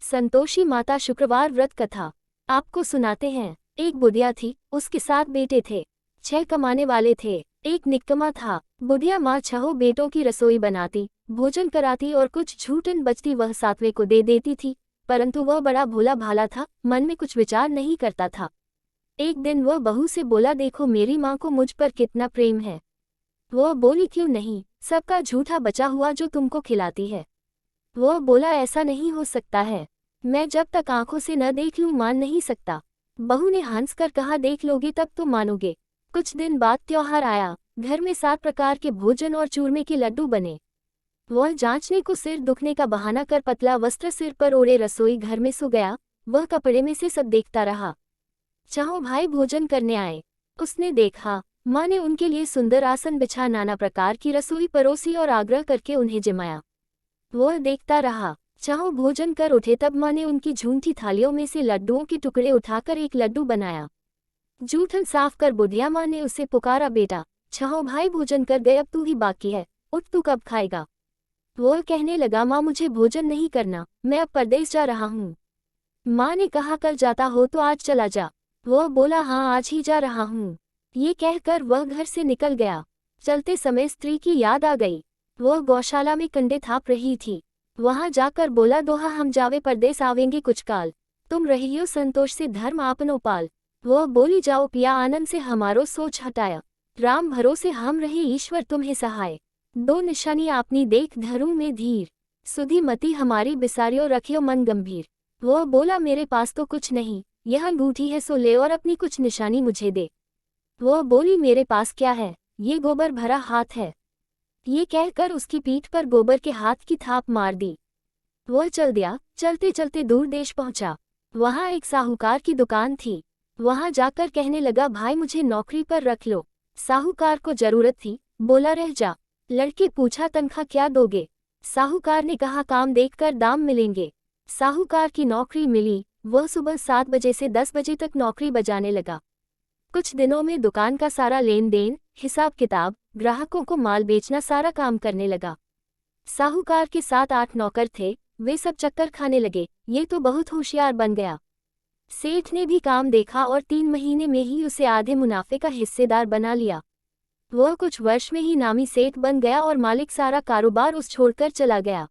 संतोषी माता शुक्रवार व्रत कथा आपको सुनाते हैं। एक बुढ़िया थी, उसके 7 बेटे थे। 6 कमाने वाले थे, एक निकम्मा था। बुढ़िया माँ 6 बेटों की रसोई बनाती, भोजन कराती और कुछ छूटन बचती वह 7वें को दे देती थी। परंतु वह बड़ा भोला भाला था, मन में कुछ विचार नहीं करता था। एक दिन वह बहू से बोला, देखो मेरी माँ को मुझ पर कितना प्रेम है। वह बोली, क्यों नहीं, सबका झूठा बचा हुआ जो तुमको खिलाती है। वह बोला, ऐसा नहीं हो सकता है, मैं जब तक आंखों से न देख लूं मान नहीं सकता। बहू ने हंसकर कहा, देख लोगे तब तो मानोगे। कुछ दिन बाद त्योहार आया, घर में 7 प्रकार के भोजन और चूरमे के लड्डू बने। वह जांचने को सिर दुखने का बहाना कर पतला वस्त्र सिर पर ओढ़े रसोई घर में सो गया। वह कपड़े में से सब देखता रहा। 4 भाई भोजन करने आए। उसने देखा, माँ ने उनके लिए सुंदर आसन बिछा नाना प्रकार की रसोई परोसी और आग्रह करके उन्हें जिमाया। वह देखता रहा। 4 भोजन कर उठे तब माँ ने उनकी झूठी थालियों में से लड्डुओं के टुकड़े उठाकर एक लड्डू बनाया। जूठन साफ कर बुढ़िया माँ ने उसे पुकारा, बेटा 6 भाई भोजन कर गए, अब तू ही बाकी है, उठ तू कब खाएगा। वह कहने लगा, माँ मुझे भोजन नहीं करना, मैं अब परदेश जा रहा हूँ। माँ ने कहा, कल जाता हो तो आज चला जा। वह बोला, हाँ आज ही जा रहा हूँ। ये कहकर वह घर से निकल गया। चलते समय स्त्री की याद आ गई। वह गौशाला में कंडे थाप रही थी। वहां जाकर बोला, दोहा हम जावे परदेस आवेंगे कुछ काल, तुम रहियो संतोष से धर्म आपनो पाल। वह बोली, जाओ पिया आनंद से हमारो सोच हटाया, राम भरोसे हम रहे ईश्वर तुम्हें सहाय। 2 निशानी आपनी देख धरूं में धीर, सुधी मति हमारी बिसारियो रखियो मन गंभीर। वह बोला, मेरे पास तो कुछ नहीं, यह अंगूठी है सो ले और अपनी कुछ निशानी मुझे दे। वह बोली, मेरे पास क्या है, ये गोबर भरा हाथ है। ये कहकर उसकी पीठ पर गोबर के हाथ की थाप मार दी। वह चल दिया। चलते चलते दूर देश पहुंचा। वहां एक साहूकार की दुकान थी। वहां जाकर कहने लगा, भाई मुझे नौकरी पर रख लो। साहूकार को जरूरत थी, बोला रह जा। लड़के पूछा, तनख्वाह क्या दोगे। साहूकार ने कहा, काम देखकर दाम मिलेंगे। साहूकार की नौकरी मिली। वह सुबह 7 बजे से 10 बजे तक नौकरी बजाने लगा। कुछ दिनों में दुकान का सारा लेन देन, हिसाब किताब, ग्राहकों को माल बेचना सारा काम करने लगा। साहूकार के 7-8 नौकर थे, वे सब चक्कर खाने लगे, ये तो बहुत होशियार बन गया। सेठ ने भी काम देखा और 3 महीने में ही उसे आधे मुनाफे का हिस्सेदार बना लिया। वह कुछ वर्ष में ही नामी सेठ बन गया और मालिक सारा कारोबार उस छोड़कर चला गया।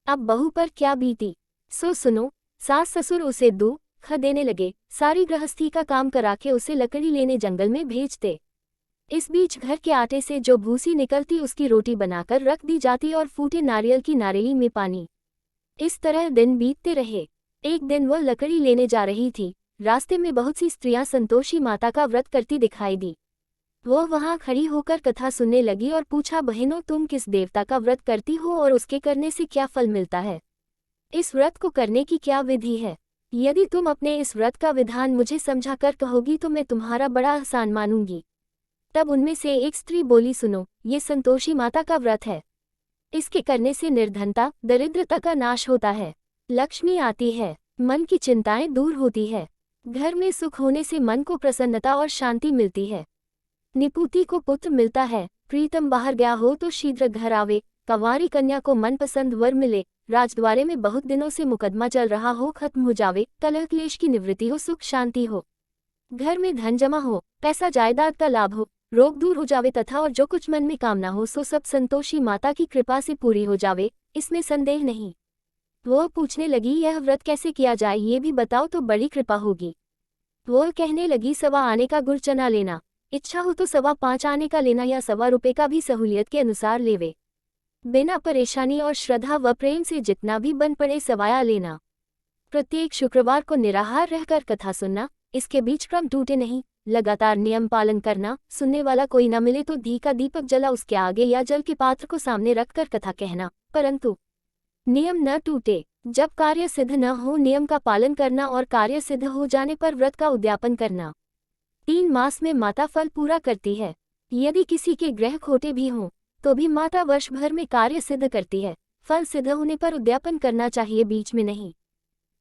अब बहू पर क्या बीती, सो सुनो। सास ससुर उसे दुख देने लगे, सारी गृहस्थी का काम करा के उसे लकड़ी लेने जंगल में भेजते। इस बीच घर के आटे से जो भूसी निकलती उसकी रोटी बनाकर रख दी जाती और फूटे नारियल की नारियली में पानी। इस तरह दिन बीतते रहे। एक दिन वह लकड़ी लेने जा रही थी। रास्ते में बहुत सी स्त्रियां संतोषी माता का व्रत करती दिखाई दी। वह वहां खड़ी होकर कथा सुनने लगी और पूछा, बहनों तुम किस देवता का व्रत करती हो और उसके करने से क्या फल मिलता है। इस व्रत को करने की क्या विधि है। यदि तुम अपने इस व्रत का विधान मुझे समझा कर कहोगी तो मैं तुम्हारा बड़ा आसान मानूंगी। तब उनमें से एक स्त्री बोली, सुनो, ये संतोषी माता का व्रत है। इसके करने से निर्धनता दरिद्रता का नाश होता है, लक्ष्मी आती है, मन की चिंताएं दूर होती है, घर में सुख होने से मन को प्रसन्नता और शांति मिलती है, निपुति को पुत्र मिलता है, प्रीतम बाहर गया हो तो शीघ्र घर आवे, कंवारी कन्या को मनपसंद वर मिले, राजद्वारे में बहुत दिनों से मुकदमा चल रहा हो खत्म हो जावे, कलह क्लेश की निवृत्ति हो, सुख शांति हो, घर में धन जमा हो, पैसा जायदाद का लाभ हो, रोग दूर हो जावे तथा और जो कुछ मन में कामना हो सो सब संतोषी माता की कृपा से पूरी हो जावे, इसमें संदेह नहीं। वह पूछने लगी, यह व्रत कैसे किया जाए ये भी बताओ तो बड़ी कृपा होगी। वह कहने लगी, 1.25 आने का गुड़ चना लेना, इच्छा हो तो 5.25 आने का लेना या 1.25 रुपये का भी सहूलियत के अनुसार लेवे। बिना परेशानी और श्रद्धा व प्रेम से जितना भी बन पड़े सवाया लेना। प्रत्येक शुक्रवार को निराहार रहकर कथा सुनना, इसके बीच क्रम टूटे नहीं, लगातार नियम पालन करना। सुनने वाला कोई न मिले तो घी का दीपक जला उसके आगे या जल के पात्र को सामने रखकर कथा कहना, परंतु नियम न टूटे। जब कार्य सिद्ध न हो नियम का पालन करना और कार्य सिद्ध हो जाने पर व्रत का उद्यापन करना। 3 मास में माता फल पूरा करती है। यदि किसी के ग्रह खोटे भी हों तो भी माता वर्ष भर में कार्य सिद्ध करती है। फल सिद्ध होने पर उद्यापन करना चाहिए, बीच में नहीं।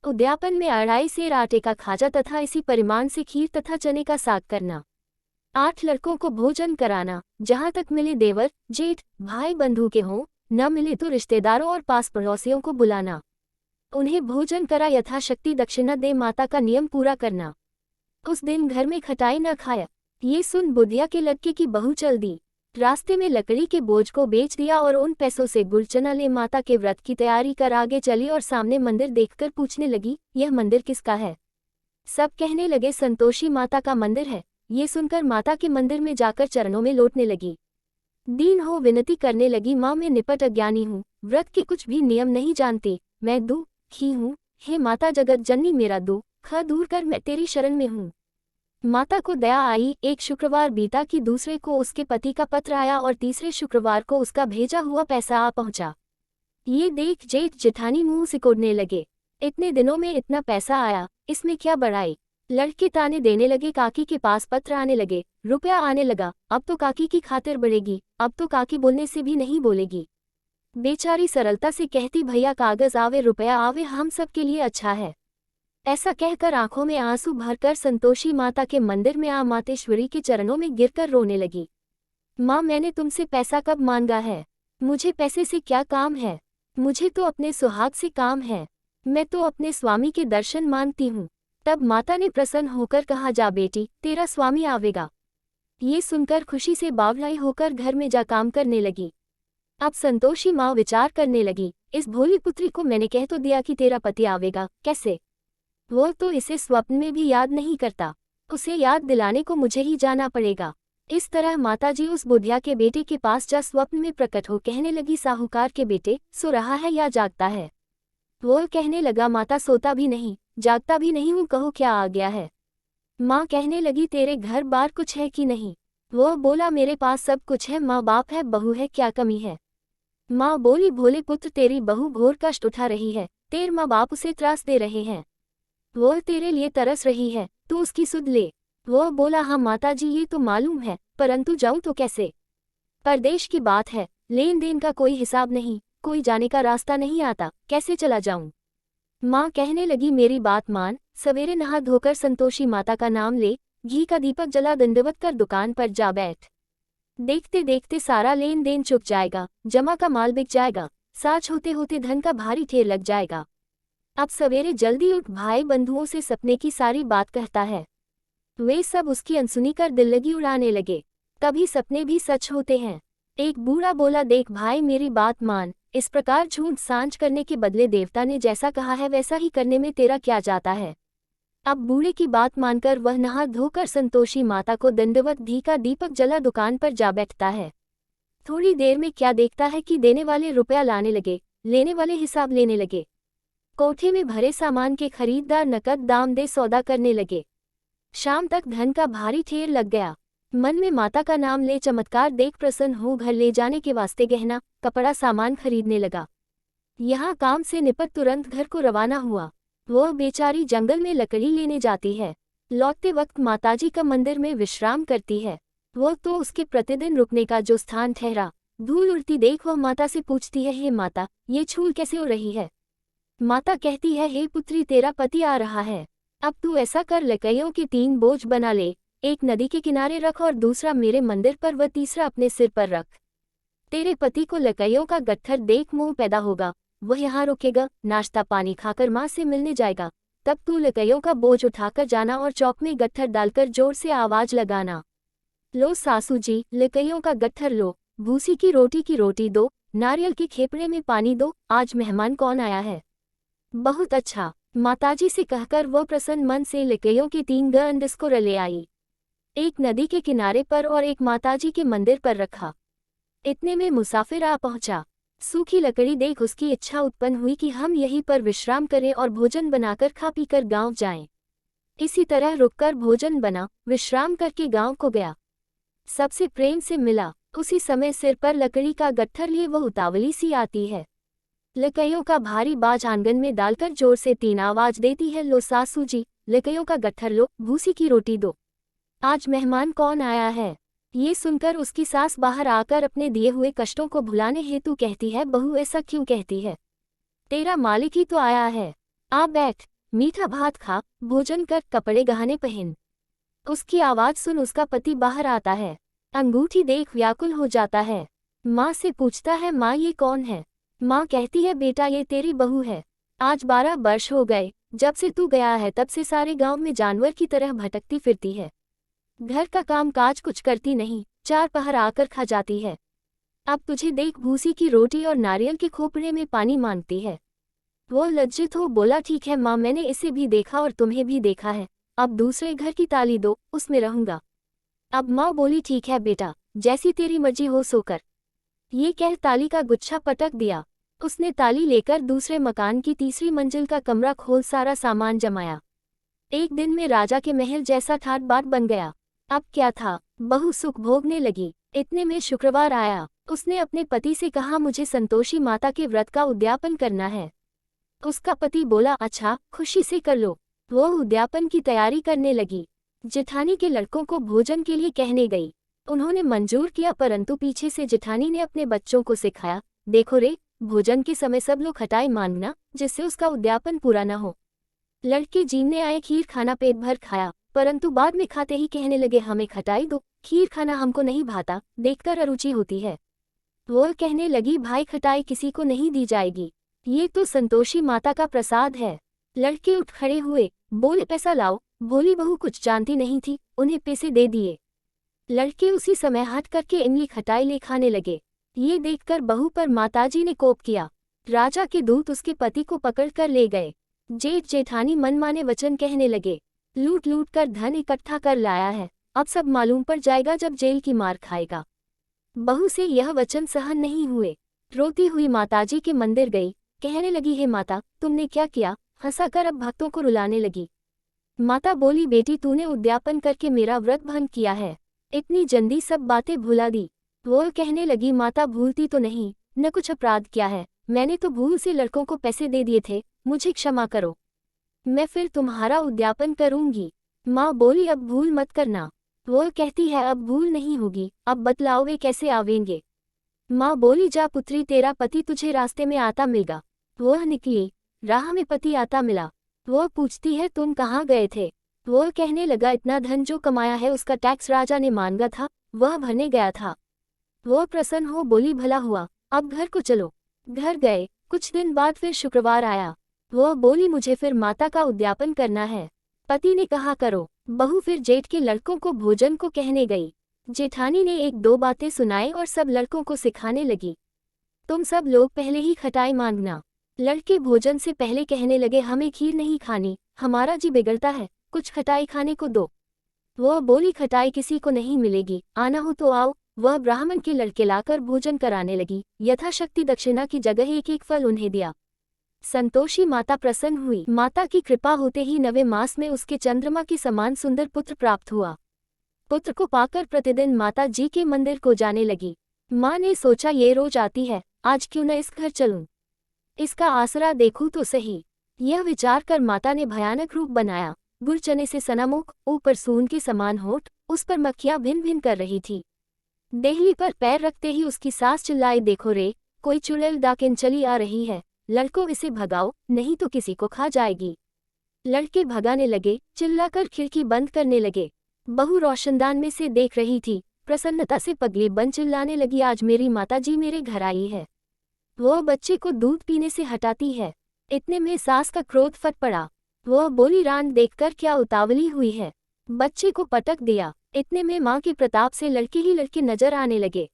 उद्यापन में 2.5 सेर आटे का खाजा तथा इसी परिमाण से खीर तथा चने का साग करना। 8 लड़कों को भोजन कराना, जहाँ तक मिले देवर जेठ भाई बंधु के हों, न मिले तो रिश्तेदारों और पास पड़ोसियों को बुलाना। उन्हें भोजन करा, यथाशक्ति दक्षिणा दे, माता का नियम पूरा करना। उस दिन घर में खटाई न खाया। ये सुन बुधिया के लड़के की बहू चल दी। रास्ते में लकड़ी के बोझ को बेच दिया और उन पैसों से गुलचना ले माता के व्रत की तैयारी कर आगे चली और सामने मंदिर देखकर पूछने लगी, यह मंदिर किसका है? सब कहने लगे, संतोषी माता का मंदिर है। ये सुनकर माता के मंदिर में जाकर चरणों में लौटने लगी। दीन हो विनती करने लगी, माँ मैं निपट अज्ञानी हूँ, व्रत के कुछ भी नियम नहीं जानती, मैं दुखी हूँ। हे माता जगत जननी, मेरा दुख दूर कर, मैं तेरी शरण में हूँ। माता को दया आई। एक शुक्रवार बीता कि दूसरे को उसके पति का पत्र आया और तीसरे शुक्रवार को उसका भेजा हुआ पैसा आ पहुंचा। ये देख जेठ जेठानी मुंह सिकोड़ने लगे। इतने दिनों में इतना पैसा आया, इसमें क्या बड़ाई? लड़के ताने देने लगे। काकी के पास पत्र आने लगे, रुपया आने लगा। अब तो काकी की खातिर बढ़ेगी, अब तो काकी बोलने से भी नहीं बोलेगी। बेचारी सरलता से कहती, भैया कागज आवे रुपया आवे, हम सब के लिए अच्छा है। ऐसा कहकर आंखों में आंसू भरकर संतोषी माता के मंदिर में आ मातेश्वरी के चरणों में गिरकर रोने लगी। माँ मैंने तुमसे पैसा कब मांगा है? मुझे पैसे से क्या काम है? मुझे तो अपने सुहाग से काम है। मैं तो अपने स्वामी के दर्शन मांगती हूँ। तब माता ने प्रसन्न होकर कहा, जा बेटी, तेरा स्वामी आवेगा। ये सुनकर खुशी से बावलाई होकर घर में जा काम करने लगी। अब संतोषी माँ विचार करने लगी, इस भोली पुत्री को मैंने कह तो दिया कि तेरा पति आवेगा, कैसे? वो तो इसे स्वप्न में भी याद नहीं करता। उसे याद दिलाने को मुझे ही जाना पड़ेगा। इस तरह माताजी उस बुधिया के बेटे के पास जा स्वप्न में प्रकट हो कहने लगी, साहूकार के बेटे, सो रहा है या जागता है? वो कहने लगा, माता सोता भी नहीं जागता भी नहीं हूँ, कहो क्या आ गया है? माँ कहने लगी, तेरे घर बार कुछ है कि नहीं? वो बोला, मेरे पास सब कुछ है, माँ बाप है, बहू है, क्या कमी है? माँ बोली, भोले पुत्र, तेरी बहू घोर कष्ट उठा रही है, तेरे माँ बाप उसे त्रास दे रहे हैं। वो तेरे लिए तरस रही है, तू उसकी सुध ले। वो बोला, हाँ माताजी ये तो मालूम है, परंतु जाऊं तो कैसे? परदेश की बात है, लेन देन का कोई हिसाब नहीं, कोई जाने का रास्ता नहीं आता, कैसे चला जाऊं? माँ कहने लगी, मेरी बात मान, सवेरे नहा धोकर संतोषी माता का नाम ले, घी का दीपक जला दंडवत कर दुकान पर जा बैठ। देखते देखते सारा लेन देन चुक जाएगा, जमा का माल बिक जाएगा, साच होते होते धन का भारी ढेर लग जाएगा। अब सवेरे जल्दी उठ, भाई बंधुओं से सपने की सारी बात कहता है। वे सब उसकी अनसुनी कर दिल लगी उड़ाने लगे। कभी सपने भी सच होते हैं। एक बूढ़ा बोला, देख भाई मेरी बात मान, इस प्रकार झूठ सांझ करने के बदले देवता ने जैसा कहा है वैसा ही करने में तेरा क्या जाता है? अब बूढ़े की बात मानकर वह नहा धोकर संतोषी माता को दंडवत घी का दीपक जला दुकान पर जा बैठता है। थोड़ी देर में क्या देखता है कि देने वाले रुपया लाने लगे, लेने वाले हिसाब लेने लगे। कोठे में भरे सामान के खरीददार नकद दाम दे सौदा करने लगे। शाम तक धन का भारी ढेर लग गया। मन में माता का नाम ले चमत्कार देख प्रसन्न हो घर ले जाने के वास्ते गहना कपड़ा सामान खरीदने लगा। यहाँ काम से निपट तुरंत घर को रवाना हुआ। वह बेचारी जंगल में लकड़ी लेने जाती है। लौटते वक्त माताजी का मंदिर में विश्राम करती है। वह तो उसके प्रतिदिन रुकने का जो स्थान ठहरा। धूल उड़ती देख वह माता से पूछती है, हे माता, ये छूल कैसे उड़ रही है? माता कहती है, हे पुत्री, तेरा पति आ रहा है। अब तू ऐसा कर, लकड़ियों के 3 बोझ बना ले, एक नदी के किनारे रख और दूसरा मेरे मंदिर पर व तीसरा अपने सिर पर रख। तेरे पति को लकड़ियों का गट्ठर देख मोह पैदा होगा, वह यहाँ रुकेगा, नाश्ता पानी खाकर माँ से मिलने जाएगा। तब तू लकड़ियों का बोझ उठाकर जाना और चौक में गट्ठर डालकर जोर से आवाज लगाना, लो सासू जी, लकड़ियों का गट्ठर लो, भूसी की रोटी दो, नारियल के खेपड़े में पानी दो, आज मेहमान कौन आया है? बहुत अच्छा, माताजी से कहकर वह प्रसन्न मन से लकड़ियों के 3 गंडस को ले आई। एक नदी के किनारे पर और एक माताजी के मंदिर पर रखा। इतने में मुसाफिर आ पहुंचा। सूखी लकड़ी देख उसकी इच्छा उत्पन्न हुई कि हम यहीं पर विश्राम करें और भोजन बनाकर खा पीकर गांव जाएं। इसी तरह रुककर भोजन बना, विश्राम करके गांव को गया। सबसे प्रेम से मिला। उसी समय सिर पर लकड़ी का गट्ठर लिए वह उतावली सी आती है। लकड़ियों का भारी बाज आंगन में डालकर जोर से 3 आवाज देती है, लो सासू जी, लकड़ियों का गट्ठर लो, भूसी की रोटी दो, आज मेहमान कौन आया है? ये सुनकर उसकी सास बाहर आकर अपने दिए हुए कष्टों को भुलाने हेतु कहती है, बहू ऐसा क्यों कहती है? तेरा मालिक ही तो आया है, आ बैठ, मीठा भात खा, भोजन कर, कपड़े गहने पहन। उसकी आवाज सुन उसका पति बाहर आता है। अंगूठी देख व्याकुल हो जाता है। माँ से पूछता है, माँ ये कौन है? माँ कहती है, बेटा ये तेरी बहू है। आज 12 वर्ष हो गए, जब से तू गया है तब से सारे गांव में जानवर की तरह भटकती फिरती है। घर का काम काज कुछ करती नहीं, 4 पहर आकर खा जाती है। अब तुझे देख भूसी की रोटी और नारियल के खोपड़े में पानी मांगती है। वो लज्जित हो बोला, ठीक है माँ, मैंने इसे भी देखा और तुम्हें भी देखा है। अब दूसरे घर की ताली दो, उसमें रहूंगा। अब माँ बोली, ठीक है बेटा, जैसी तेरी मर्जी हो सो कर। ये कह ताली का गुच्छा पटक दिया। उसने ताली लेकर दूसरे मकान की तीसरी मंजिल का कमरा खोल सारा सामान जमाया। एक दिन में राजा के महल जैसा ठाट बाट बन गया। अब क्या था, बहू सुख भोगने लगी। इतने में शुक्रवार आया। उसने अपने पति से कहा, मुझे संतोषी माता के व्रत का उद्यापन करना है। उसका पति बोला, अच्छा, खुशी से कर लो। वो उद्यापन की तैयारी करने लगी। जेठानी के लड़कों को भोजन के लिए कहने गई। उन्होंने मंजूर किया, परंतु पीछे से जेठानी ने अपने बच्चों को सिखाया, देखो रे, भोजन के समय सब लोग खटाई मांगना, जिससे उसका उद्यापन पूरा न हो। लड़के जीने आए, खीर खाना पेट भर खाया, परंतु बाद में खाते ही कहने लगे, हमें खटाई दो, खीर खाना हमको नहीं भाता, देखकर अरुचि होती है। वो कहने लगी, भाई खटाई किसी को नहीं दी जाएगी, ये तो संतोषी माता का प्रसाद है। लड़के उठ खड़े हुए, बोले, पैसा लाओ। भोली बहू कुछ जानती नहीं थी, उन्हें पैसे दे दिए। लड़के उसी समय हट करके इमली खटाई ले खाने लगे। ये देखकर बहू पर माताजी ने कोप किया। राजा के दूत उसके पति को पकड़कर ले गए। जेठ जेठानी मनमाने वचन कहने लगे, लूट लूट कर धन इकट्ठा कर लाया है, अब सब मालूम पड़ जाएगा जब जेल की मार खाएगा। बहू से यह वचन सहन नहीं हुए। रोती हुई माताजी के मंदिर गई, कहने लगी, हे माता, तुमने क्या किया? हंसाकर अब भक्तों को रुलाने लगी। माता बोली, बेटी, तूने उद्यापन करके मेरा व्रत भंग किया है, इतनी जल्दी सब बातें भुला दी। वो कहने लगी, माता, भूलती तो नहीं, न कुछ अपराध किया है, मैंने तो भूल से लड़कों को पैसे दे दिए थे, मुझे क्षमा करो, मैं फिर तुम्हारा उद्यापन करूंगी। माँ बोली, अब भूल मत करना। वो कहती है, अब भूल नहीं होगी, अब बतलाओ वे कैसे आवेंगे। माँ बोली, जा पुत्री, तेरा पति तुझे रास्ते में आता मिलेगा। वह निकली, राह में पति आता मिला। वो पूछती है, तुम कहाँ गए थे? वो कहने लगा, इतना धन जो कमाया है उसका टैक्स राजा ने मांगा था, वह भरने गया था। वो प्रसन्न हो बोली, भला हुआ, अब घर को चलो। घर गए। कुछ दिन बाद फिर शुक्रवार आया। वो बोली, मुझे फिर माता का उद्यापन करना है। पति ने कहा, करो। बहू फिर जेठ के लड़कों को भोजन को कहने गई। जेठानी ने एक दो बातें सुनाई और सब लड़कों को सिखाने लगी, तुम सब लोग पहले ही खटाई मांगना। लड़के भोजन से पहले कहने लगे, हमें खीर नहीं खानी, हमारा जी बिगड़ता है, कुछ खटाई खाने को दो। वह बोली, खटाई किसी को नहीं मिलेगी, आना हो तो आओ। वह ब्राह्मण के लड़के लाकर भोजन कराने लगी। यथाशक्ति दक्षिणा की जगह एक एक फल उन्हें दिया। संतोषी माता प्रसन्न हुई। माता की कृपा होते ही 9वें मास में उसके चंद्रमा के समान सुंदर पुत्र प्राप्त हुआ। पुत्र को पाकर प्रतिदिन माता जी के मंदिर को जाने लगी। माँ ने सोचा, ये रोज आती है, आज क्यों न इस घर चलूं, इसका आसरा देखूं तो सही। यह विचार कर माता ने भयानक रूप बनाया। गुड़ चने से सना मुख, ऊपर सून के समान होठ, उस पर मक्खियां भिन भिन कर रही थी। देहली पर पैर रखते ही उसकी सास चिल्लाई, देखो रे, कोई चुड़ैल डाकिन चली आ रही है, लड़कों इसे भगाओ, नहीं तो किसी को खा जाएगी। लड़के भगाने लगे, चिल्लाकर खिड़की बंद करने लगे। बहू रोशनदान में से देख रही थी, प्रसन्नता से पगली बन चिल्लाने लगी, आज मेरी माताजी मेरे घर आई है, वो बच्चे को दूध पीने से हटाती है। इतने में सास का क्रोध फट पड़ा। वह बोली, रान देखकर क्या उतावली हुई है, बच्चे को पटक दिया। इतने में माँ के प्रताप से लड़के ही लड़के नजर आने लगे।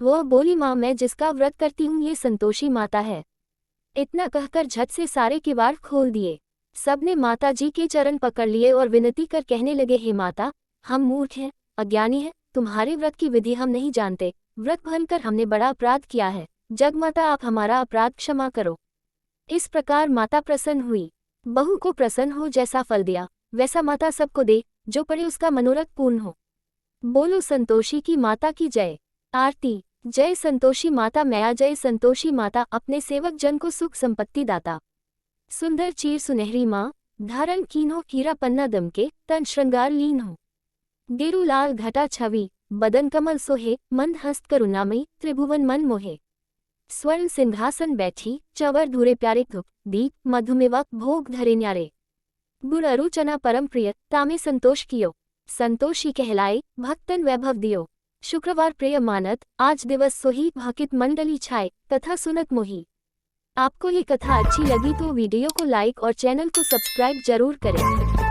वह बोली, माँ, मैं जिसका व्रत करती हूँ ये संतोषी माता है। इतना कहकर झट से सारे किवाड़ खोल दिए। सबने माता जी के चरण पकड़ लिए और विनती कर कहने लगे, हे माता, हम मूर्ख हैं, अज्ञानी हैं, तुम्हारे व्रत की विधि हम नहीं जानते, व्रत भंग कर हमने बड़ा अपराध किया है, जगमाता आप हमारा अपराध क्षमा करो। इस प्रकार माता प्रसन्न हुई। बहू को प्रसन्न हो जैसा फल दिया वैसा माता सबको दे, जो पड़े उसका मनोरथ पूर्ण हो। बोलो संतोषी की माता की जय। आरती। जय संतोषी माता मैया, जय संतोषी माता, अपने सेवक जन को सुख संपत्ति दाता। सुंदर चीर सुनहरी माँ, धारण कीन हो हीरा पन्ना दमके, तन श्रृंगार लीन हो। गेरू लाल घटा छवि, बदन कमल सोहे, मंद हस्त करुणामयी, त्रिभुवन मन मोहे। स्वर्ण सिंहासन बैठी, चवर धुरे प्यारे धुप, दीप मधुमेवा भोग धरे न्यारे। गुड़ अरु चना परम प्रिय, तामे संतोष कियो, संतोषी कहलाए, भक्तन वैभव दियो। शुक्रवार प्रिय मानत, आज दिवस सोही, भाकित मंडली छाए, तथा सुनत मोही। आपको ये कथा अच्छी लगी तो वीडियो को लाइक और चैनल को सब्सक्राइब जरूर करें।